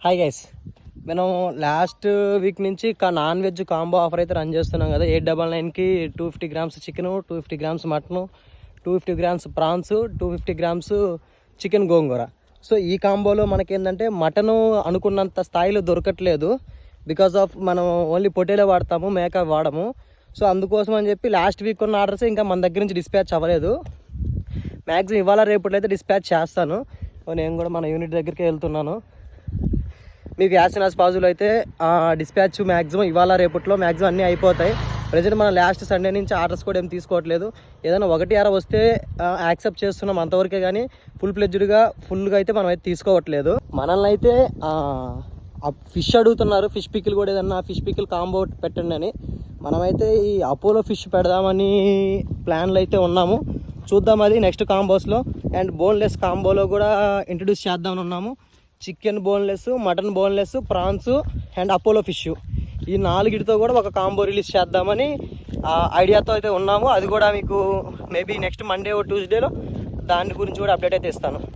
Hi guys, మనం last week నుంచి non veg combo offer అయితే రన్ చేస్తున్నాం కదా. 899కి 250 grams chicken, 250 grams mutton, 250 grams prawns, 250 grams chicken gongura. So ఈ కాంబోలో మనకేంటంటే మటను అనుకున్నంత స్థాయిలో దొరకట్లేదు. బికాస్ ఆఫ్ మనం ఓన్లీ పొటేలో వాడతాము, మేక వాడము. సో అందుకోసం అని చెప్పి లాస్ట్ వీక్ ఉన్న ఆర్డర్స్ ఇంకా మన దగ్గర నుంచి డిస్పాచ్ అవ్వలేదు. మ్యాక్సిమం ఇవాళ రేపట్లో అయితే డిస్పాచ్ చేస్తాను. నేను కూడా మన యూనిట్ దగ్గరికి వెళ్తున్నాను. మీకు యాజ్ సూన్ యాజ్ పాసిబుల్ అయితే డిస్పాచ్ మ్యాక్సిమం ఇవాళ రేపట్లో మ్యాక్సిమం అన్నీ అయిపోతాయి. ప్రజెంట్ మనం లాస్ట్ సండే నుంచి ఆర్డర్స్ కూడా ఏం తీసుకోవట్లేదు. ఏదైనా 1-6 వస్తే యాక్సెప్ట్ చేస్తున్నాం అంతవరకే, కానీ ఫుల్గా అయితే మనం అయితే తీసుకోవట్లేదు. మనల్ని అయితే ఫిష్ అడుగుతున్నారు, ఫిష్ పికిల్ కూడా ఏదన్నా ఫిష్ పికిల్ కాంబో పెట్టండి అని. మనమైతే ఈ అపోలో ఫిష్ పెడదామని ప్లాన్లు అయితే ఉన్నాము. చూద్దాం అది నెక్స్ట్ కాంబోస్లో. అండ్ బోన్లెస్ కాంబోలో కూడా ఇంట్రడ్యూస్ చేద్దామని ఉన్నాము. Chicken boneless, mutton boneless, prawns and Apollo fish, ఈ 4తో కూడా ఒక కాంబో రిలీజ్ చేద్దామని ఐడియాతో అయితే ఉన్నాము. అది కూడా మీకు మేబీ నెక్స్ట్ మండే ఓ ట్యూస్డేలో దాని గురించి కూడా అప్డేట్ అయితే ఇస్తాను.